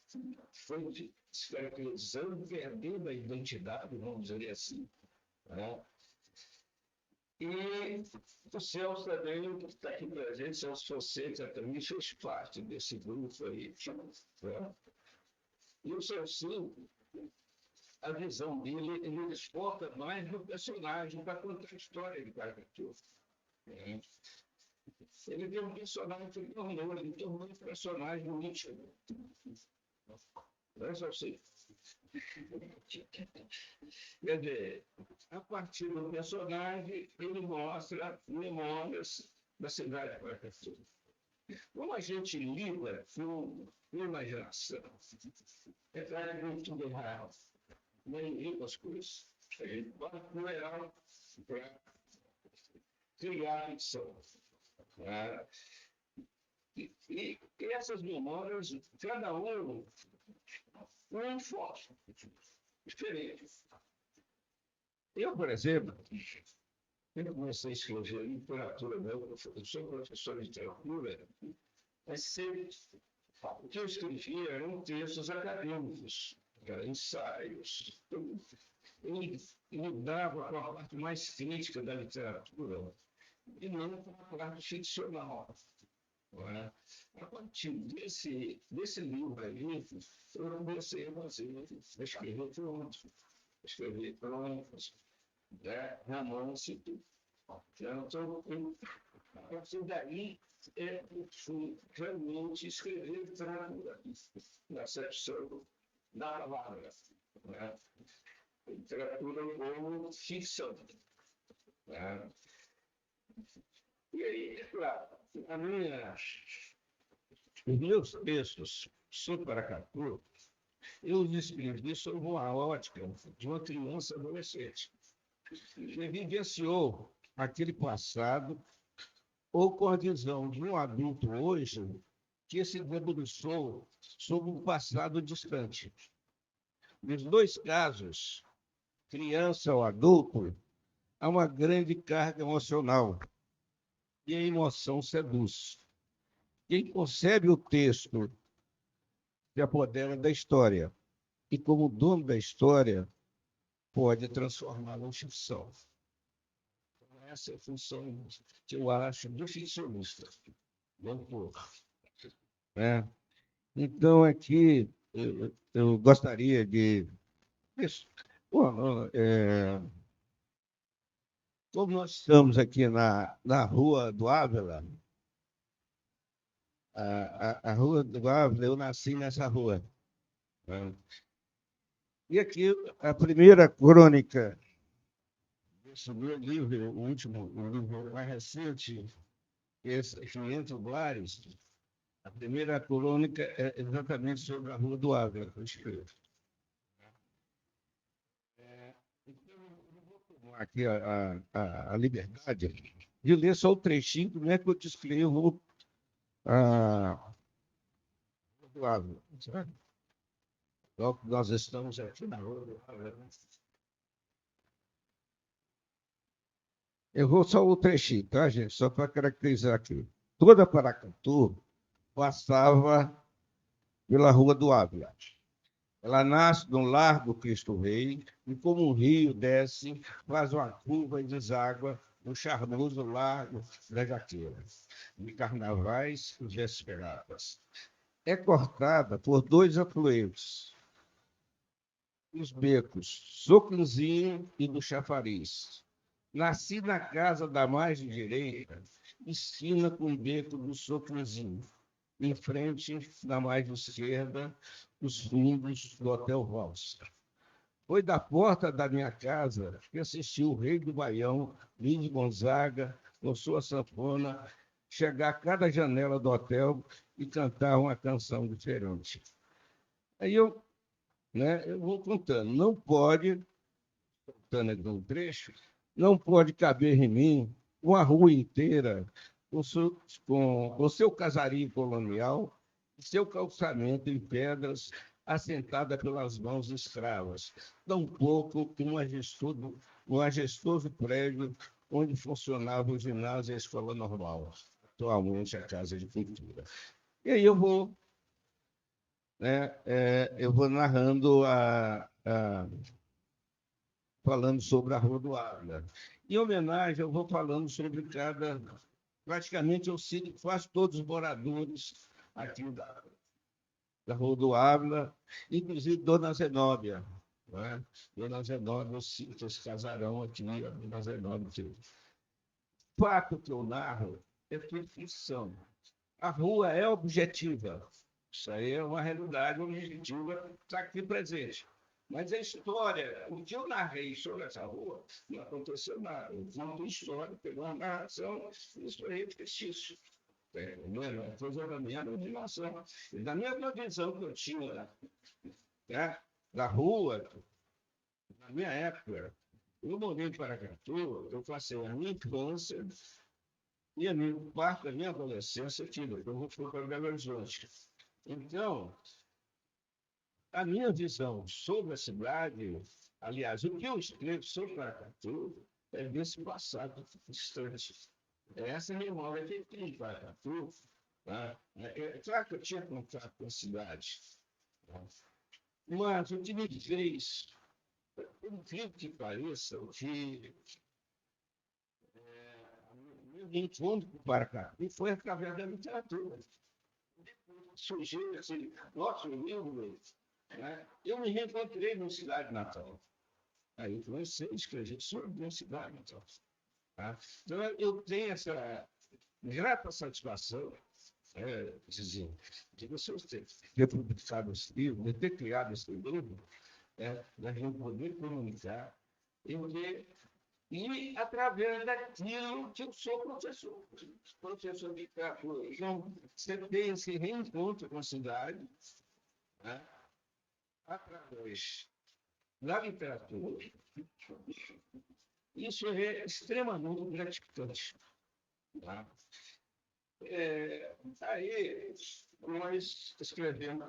foi descaracterizando, perdendo a identidade, vamos dizer assim. Né? E o Celso também, que está aqui presente, Celso Fonseca também fez parte desse grupo aí. Né? E o Celso, a visão dele, ele exporta mais no personagem para contar a história de Paracatu. Né? Ele tem um personagem que ele tornou um personagem mítico. Não é só assim. Quer dizer, a partir do personagem, ele mostra memórias da cidade de Paracatu. Como a gente lida com imaginação, é claramente real. Nem lida as coisas. A gente vai com real para criar a ficção. E essas memórias, cada um enfoque diferente. Eu, por exemplo, quando comecei a escrever literatura, eu sou professor de literatura, mas sempre o que eu escrevia eram textos acadêmicos, ensaios. Eu lidava com a parte mais crítica da literatura e não com a parte ficcional. A partir desse livro aí, eu comecei a fazer, escrever crônicas, romance. Então, a partir daí, eu fui realmente escrever literatura, na acepção da palavra. Literatura como ficção. E aí, é claro, os meus textos sobre Paracatu, eu os escrevi sob uma ótica de uma criança adolescente, que vivenciou aquele passado, ou com a visão de um adulto hoje, que se debruçou sobre um passado distante. Nos dois casos, criança ou adulto, há uma grande carga emocional e a emoção seduz. Quem concebe o texto se apodera da história e, como dono da história, pode transformá-la em ficção. Essa é a função que eu acho do ficcionista. Né? Então, aqui, eu gostaria de... Bom, como nós estamos aqui na Rua do Ávila, a Rua do Ávila, eu nasci nessa rua. Né? E aqui, a primeira crônica desse meu livro, o último, o livro mais recente, esse 500 Blares, a primeira crônica é exatamente sobre a Rua do Ávila, que eu escrevo. Então, eu vou tomar aqui a liberdade de ler só o trechinho, como é que eu descrevo a Rua do Ávila. Sabe? Logo que nós estamos aqui na Rua do Ávila. Eu vou só o trechinho, tá, gente? Só para caracterizar aqui. Toda Paracatu passava pela Rua do Ávila. Ela nasce no Largo Cristo Rei e, como um rio, desce, faz uma curva e deságua no charmoso Largo da Jaqueira, de Carnavais e Vesperadas. É cortada por dois afluentes, os becos Socunzinho e do Chafariz. Nasci na casa da margem direita, esquina com o beco do Socunzinho. Em frente, na margem esquerda, os fundos do Hotel Valsa. Foi da porta da minha casa que assisti o rei do Baião, Linde Gonzaga, com sua sanfona, chegar a cada janela do hotel e cantar uma canção diferente. Aí eu vou contando. Não pode, contando aqui um trecho, não pode caber em mim uma rua inteira com seu casario colonial, seu calçamento em pedras, assentada pelas mãos escravas, tampouco um majestoso prédio onde funcionava o ginásio e a escola normal, atualmente a Casa de Cultura. E aí eu vou narrando falando sobre a Rua do Ávila. Em homenagem, eu vou falando sobre praticamente eu cito quase todos os moradores aqui da Rua do Ávila, inclusive Dona Zenóbia. Né? Dona Zenóbia, eu cito esse casarão aqui, Dona Zenóbia. O fato que eu narro é ficção. A rua é objetiva. Isso aí é uma realidade objetiva, está aqui presente. Mas a história, o que eu narrei sobre essa rua, não aconteceu nada. Eu conto história, pegou uma narração, isso aí é fictício. Não é coisa da minha imaginação. E da minha visão que eu tinha, né, da rua, na minha época, eu morei em Paracatu, eu passei a minha infância e a minha parte da minha adolescência aqui, eu fui para Belo Horizonte. Então, a minha visão sobre a cidade, aliás, o que eu escrevo sobre Paracatu é desse passado distante. Essa é a memória que tem em Paracatu. Tá? É claro que eu tinha contato com a cidade, tá? Mas o que me fez, por incrível que pareça, meu encontro com Paracatu foi através da literatura. Surgiu esse nosso livro. Né? Eu me reencontrei na cidade natal. Aí eu comecei a escrever sobre a minha cidade natal. Tá? Então, eu tenho essa grata satisfação, de você ter publicado esse livro, de ter criado esse livro, da gente poder comunicar e através daquilo que eu sou professor de literatura. Então, você tem esse reencontro com a cidade, né? Através da literatura. Isso é extremamente gratificante. Tá? Aí, nós escrevemos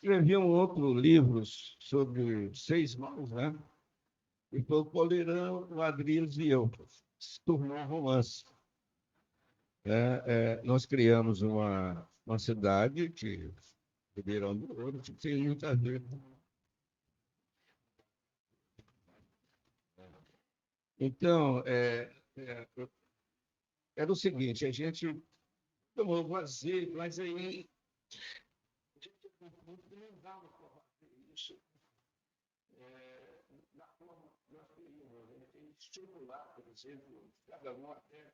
escrevi um outro livro sobre 6 irmãos, né? E foi o Poleirão, o Adriles e eu. Se tornou um romance. Nós criamos uma cidade, Ribeirão do Ouro, que tem muito a ver. Então, era o seguinte, a gente tomou vazio, mas aí a gente não dava para fazer isso na forma que nós queríamos. A gente tem que estimular, por exemplo, cada um até.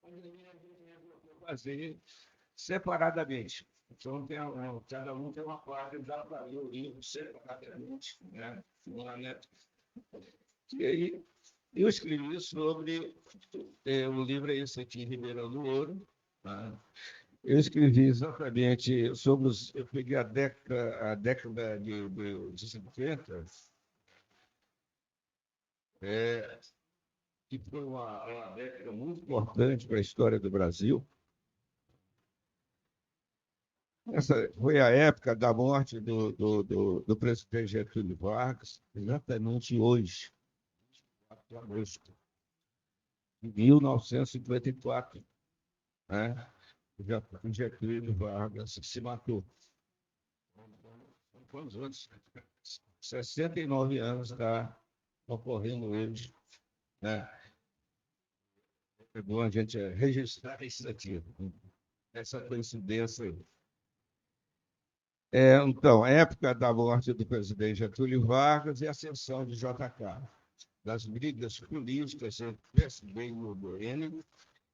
Mas aí a gente resolveu fazer separadamente. Então, cada um tem uma parte, dá para ler o livro separadamente, né? E aí, eu escrevi sobre o livro é esse aqui, Ribeirão do Ouro. Tá? Eu escrevi exatamente sobre os. Eu peguei a década de 50, que foi uma década muito importante para a história do Brasil. Essa foi a época da morte do presidente Getúlio Vargas, exatamente hoje, 4 de agosto de 1954, né? O Getúlio Vargas se matou. Quantos anos? 69 anos está ocorrendo hoje, né? É bom a gente registrar isso aqui, essa coincidência aí. Então, época da morte do presidente Getúlio Vargas e a ascensão de JK, das brigas políticas entre o PSB e o UDN,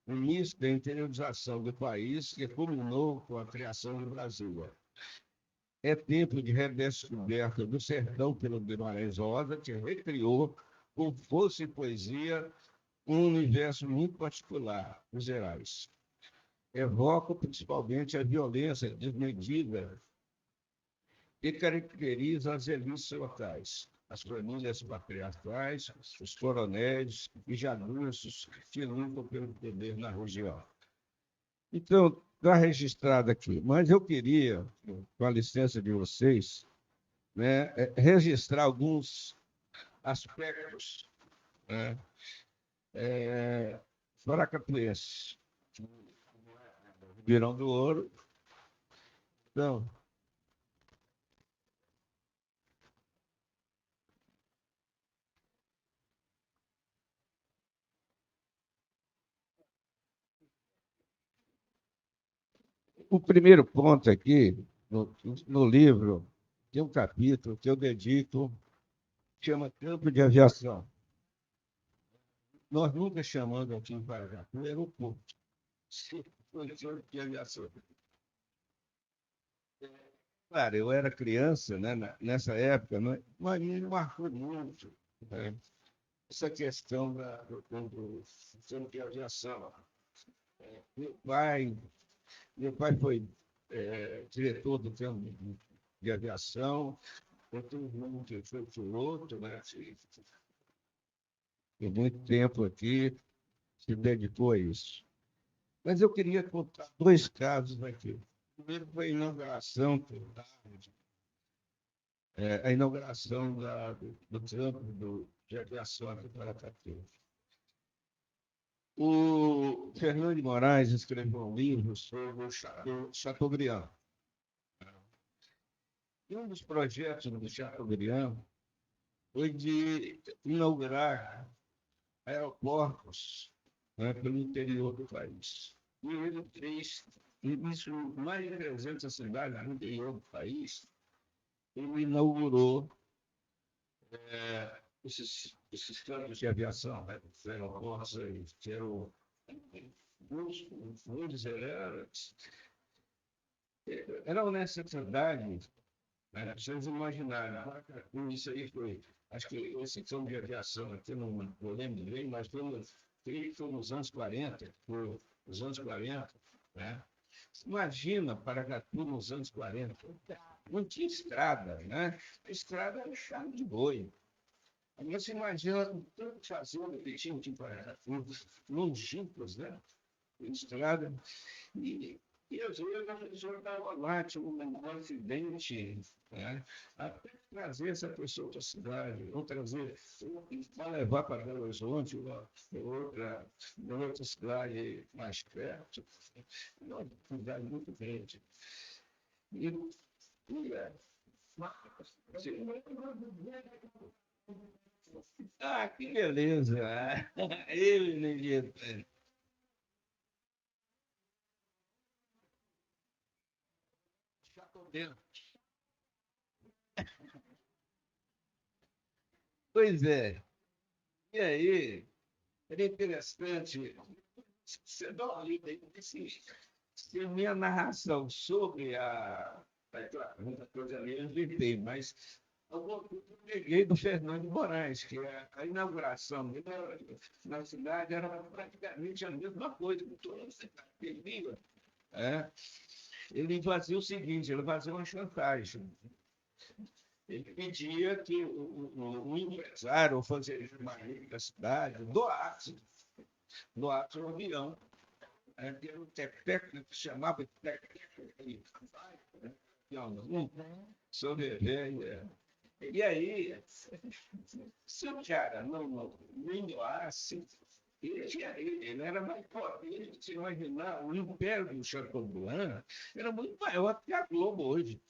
o início da interiorização do país, que culminou com a criação do Brasil. É tempo de redescoberta do sertão pelo Guimarães Rosa, que recriou, com força e poesia, um universo muito particular, os Gerais. Evoca principalmente a violência desmedida que caracteriza as elites locais, as famílias patriarcais, os coronéis e jagunços que lutam pelo poder na região. Então, está registrado aqui, mas eu queria, com a licença de vocês, né, registrar alguns aspectos, né, paracatuenses, Ribeirão do Ouro. Então, o primeiro ponto aqui, no livro, tem um capítulo que eu dedico, chama Campo de Aviação. Nós nunca chamamos aqui em Paracatu aeroporto, foi campo de aviação. Claro, eu era criança, né, nessa época, mas me marcou muito, né, essa questão do campo de aviação. Meu pai foi diretor do campo de aviação, outro irmão que foi piloto, né? Tem muito tempo aqui, se dedicou a isso. Mas eu queria contar 2 casos aqui. O primeiro foi a inauguração, do campo de aviação aqui para Paracatu. O Fernando de Moraes escreveu um livro sobre o Chateaubriand. E um dos projetos do Chateaubriand foi de inaugurar aeroportos, né, pelo interior do país. E ele fez isso em mais de 300 cidades no interior do país. Ele inaugurou esses campos de aviação, né, aeroportos aí, que eram muitos era uma necessidade, né, vocês imaginarem, isso aí foi, acho que esse campo de aviação, aqui não lembro bem, mas foi nos anos 40, né? Imagina Paracatu nos anos 40, não tinha estrada, né? A estrada era chave de boi. Agora você imagina o tanto de fazenda que tinha em Paracatu, longínquos, né? Estrada. E E às vezes a pessoa estava lá, tinha um acidente, né? Até trazer essa pessoa para a cidade, ou trazer, para levar para Belo Horizonte, ou outra cidade mais perto, é uma dificuldade muito grande. E, que beleza! Eu, Nenito. Pois é. E aí, era interessante. Você dá uma lida aí, se a minha narração sobre muita coisa ali eu inventei, mas alguma coisa eu peguei do Fernando Moraes, que a inauguração dele na cidade era praticamente a mesma coisa que toda a cidade queria. É. Ele fazia o seguinte, ele fazia uma chantagem. Ele pedia que o empresário, o fazendeiro da cidade, doasse um avião. Era um técnico que chamava de técnico, sobreveio. E aí, se o cara não doasse, ele era mais forte. Se imaginar, o império do Chateaubriand era muito maior que a Globo hoje.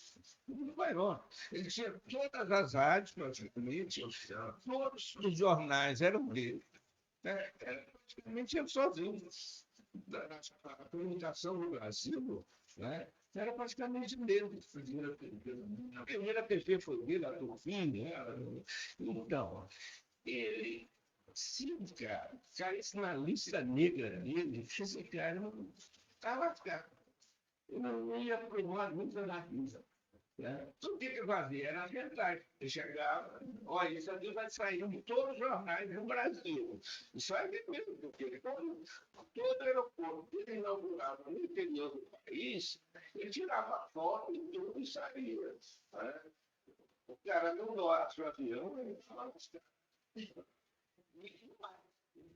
Muito maior. Ele tinha todas as rádios, praticamente, todos os jornais eram dele. Praticamente ele sozinho. A comunicação no Brasil, né, era praticamente dele. A primeira TV foi dele, a Turbine. Então, ele, se o cara caísse na lista negra dele, esse cara não estava lascado. Eu não ia provar nunca na vida. Tudo que ele fazia era verdade. Ele chegava, olha, isso aqui vai sair em todos os jornais do Brasil. Isso é mesmo, porque todo aeroporto que ele inaugurava no interior do país, ele tirava foto e tudo e saía. O cara não doasse o avião, ele falava, ele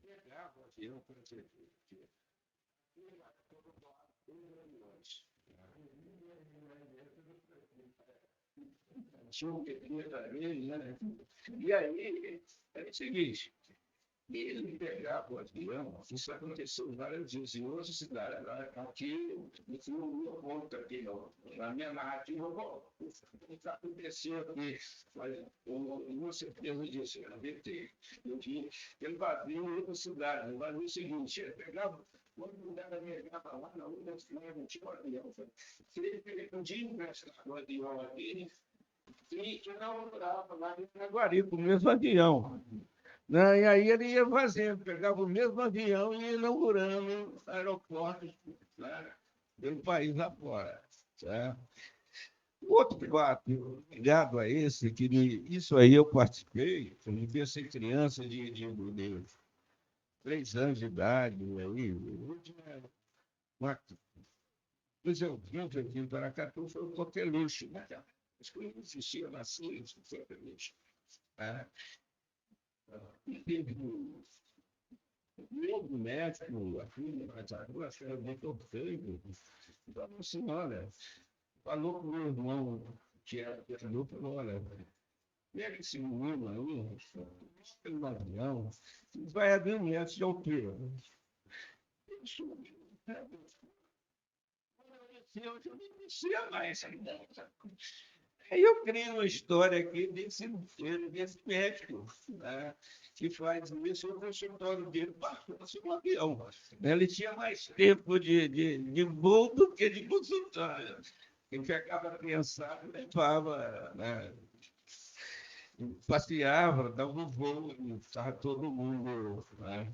pegava o avião para dizer, tinha um pequeno dele, né? E aí, é o seguinte, ele pegava o avião, isso aconteceu várias vezes em outras cidades, aqui, no ponto aqui, na minha narrativa, isso aconteceu aqui, mas com certeza disso, eu vi, ele fazia em outra cidade, ele fazia o seguinte, ele pegava, quando o cara chegava lá na outra cidade, não tinha um avião, ele podia emprestar o avião aqui, e inaugurava lá em Jaguaribe, o mesmo avião. Né? E aí ele ia fazendo, pegava o mesmo avião e ia inaugurando aeroportos, né, pelo país afora. Certo? Outro fato ligado a esse, isso aí eu participei, eu devia ser criança de 3 anos de idade, aí, pois eu vi aqui em Paracatu, foi o coqueluche, né? Acho que não existia na Síria, isso foi coqueluche. E teve um médico aqui no Brasil, acho que era o doutor Feio, falou assim, olha, falou com o meu irmão, que era pesquisador, falou, olha, pega esse menino aí, pelo avião, vai a 2 metros de altura. Isso, eu não conhecia mais essa ideia. Aí eu criei uma história aqui desse médico, né, que faz isso no consultório dele, passou um avião. Ele tinha mais tempo de voo do que de consultório. Ele ficava criançado, levava, né, passeava, dava um voo, estava todo mundo, né,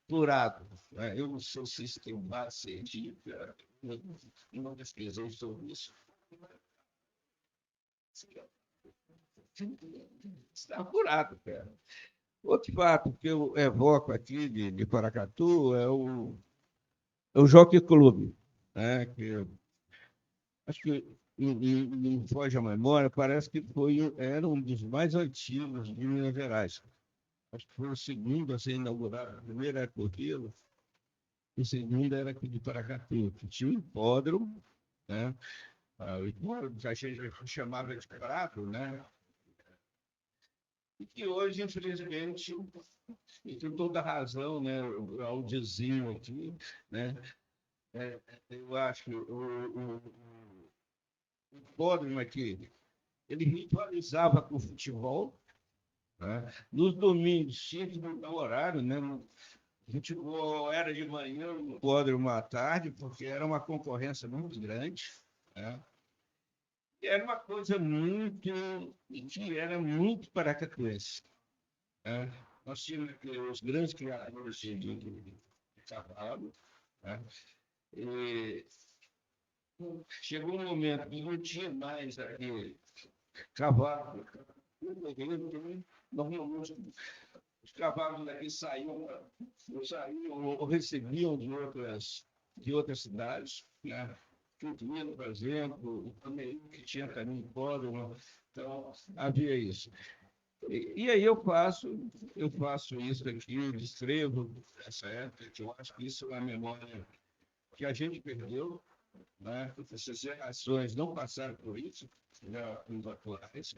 plurado. Né? Eu não sei se isso tem base científica, não pesquisei sobre isso. Está apurado, cara. Outro fato que eu evoco aqui de Paracatu é o Jockey Club, né? Que acho que não foge a memória, parece que era um dos mais antigos de Minas Gerais. Acho que foi o segundo a ser inaugurado, a primeira é Cortilo. O segundo era aqui de Paracatu, que tinha um hipódromo, né? O hipódromo que a gente chamava de Prado, né? E que hoje, infelizmente, e tem toda a razão, né? Ao dizer aqui, né? Eu acho que o hipódromo aqui, ele ritualizava com o futebol, né? Nos domingos tinha que mudar o horário, né? O futebol era de manhã, o hipódromo à tarde, porque era uma concorrência muito grande, né? E era uma coisa muito, que era muito paracatuense, né? Nós tínhamos os grandes criadores de cavalo, né? E chegou um momento que não tinha mais aquele cavalo. Normalmente, os cavalos daqui saíam ou recebiam de outras cidades, né? Quintino, por exemplo, também que tinha também hipódromo, então havia isso. E aí eu faço isso aqui, eu descrevo essa época, que eu acho que isso é uma memória que a gente perdeu, né? Essas gerações não passaram por isso, né? Os atuais.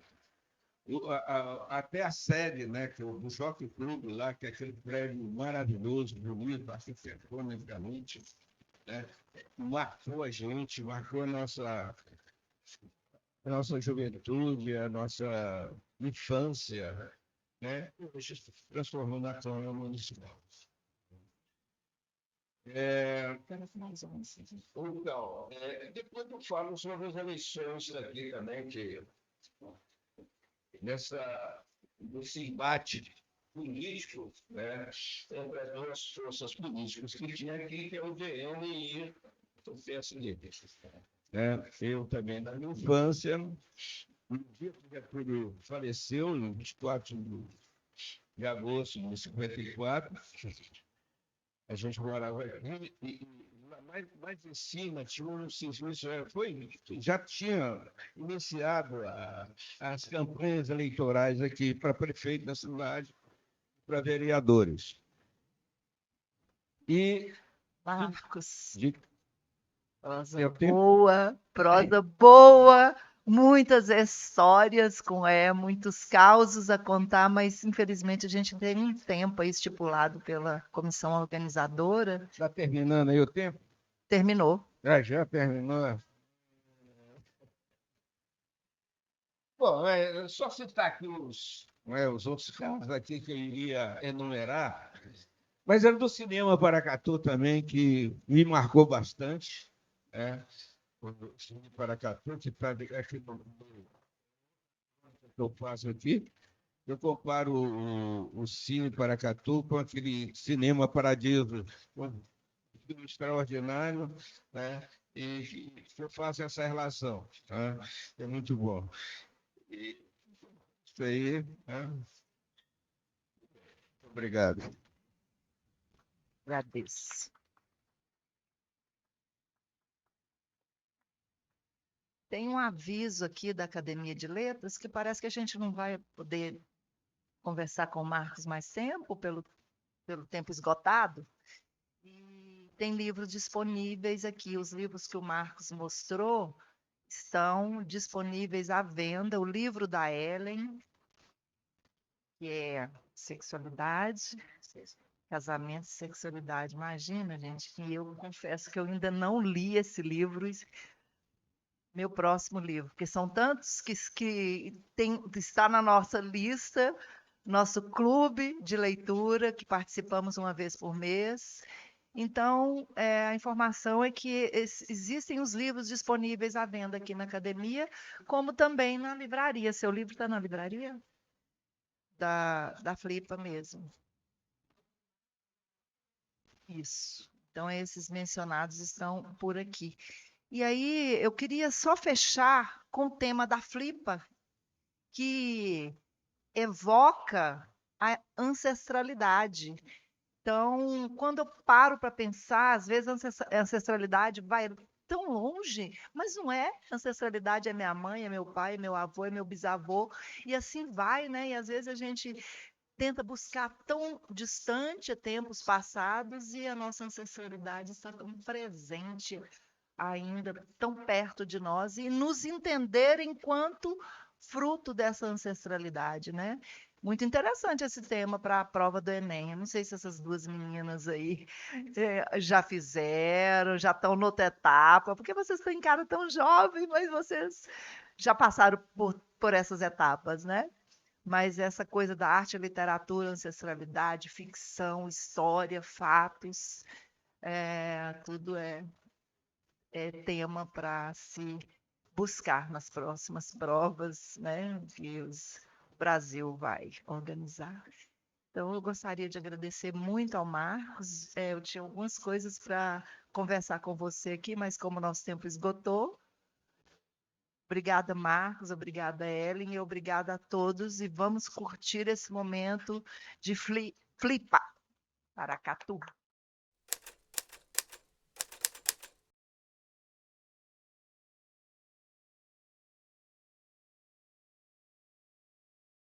Até a sede, né, que o Jockey Club lá, que é aquele prédio maravilhoso, bonito, arquitetonicamente, né, marcou a gente, marcou a nossa juventude, a nossa infância, né, hoje se transformou na Câmara Municipal. Então, depois eu falo sobre as eleições aqui também, que nesse embate político, né, entre as duas forças políticas que tinha aqui, que é o DN e o PSD. Eu também, na minha infância, no dia que Getúlio faleceu, no 24 de agosto de 54, a gente morava aqui e mais em cima tinha um serviço, já tinha iniciado as campanhas eleitorais aqui para prefeito da cidade, para vereadores. E Marcos, de, prosa boa, muitas histórias muitos causos a contar, mas infelizmente a gente tem um tempo aí estipulado pela comissão organizadora. Está terminando aí o tempo? Terminou. Já terminou. Bom, só citar aqui os outros casos aqui que eu iria enumerar, mas era do cinema Paracatu também, que me marcou bastante. O Cine Paracatu, que está aqui que eu faço aqui, eu comparo o Cine Paracatu com aquele Cinema Paradiso, um filme extraordinário, né? E eu faço essa relação. Tá? É muito bom. E isso aí. Né? Obrigado. Agradeço. Tem um aviso aqui da Academia de Letras que parece que a gente não vai poder conversar com o Marcos mais tempo, pelo tempo esgotado. E tem livros disponíveis aqui. Os livros que o Marcos mostrou estão disponíveis à venda. O livro da Ellen, que é Sexualidade, Casamento e Sexualidade. Imagina, gente, que eu confesso que eu ainda não li esse livro, meu próximo livro, porque são tantos que está na nossa lista, nosso clube de leitura, que participamos uma vez por mês. Então, a informação é que existem os livros disponíveis à venda aqui na academia, como também na livraria. Seu livro está na livraria? Da Flipa mesmo. Isso. Então, esses mencionados estão por aqui. E aí, eu queria só fechar com o tema da Flipa, que evoca a ancestralidade. Então, quando eu paro para pensar, às vezes a ancestralidade vai tão longe, mas não é. Ancestralidade é minha mãe, é meu pai, é meu avô, é meu bisavô, e assim vai, né? E às vezes a gente tenta buscar tão distante a tempos passados e a nossa ancestralidade está tão presente ainda, tão perto de nós e nos entender enquanto fruto dessa ancestralidade, né? Muito interessante esse tema para a prova do Enem. Eu não sei se essas duas meninas aí já fizeram, já estão noutra etapa, porque vocês têm cara tão jovem, mas vocês já passaram por essas etapas, né? Mas essa coisa da arte, literatura, ancestralidade, ficção, história, fatos, tudo é tema para se buscar nas próximas provas, né, que o Brasil vai organizar. Então, eu gostaria de agradecer muito ao Marcos. Eu tinha algumas coisas para conversar com você aqui, mas como o nosso tempo esgotou, obrigada, Marcos, obrigada, Ellen, e obrigada a todos. E vamos curtir esse momento de flipar. Paracatu.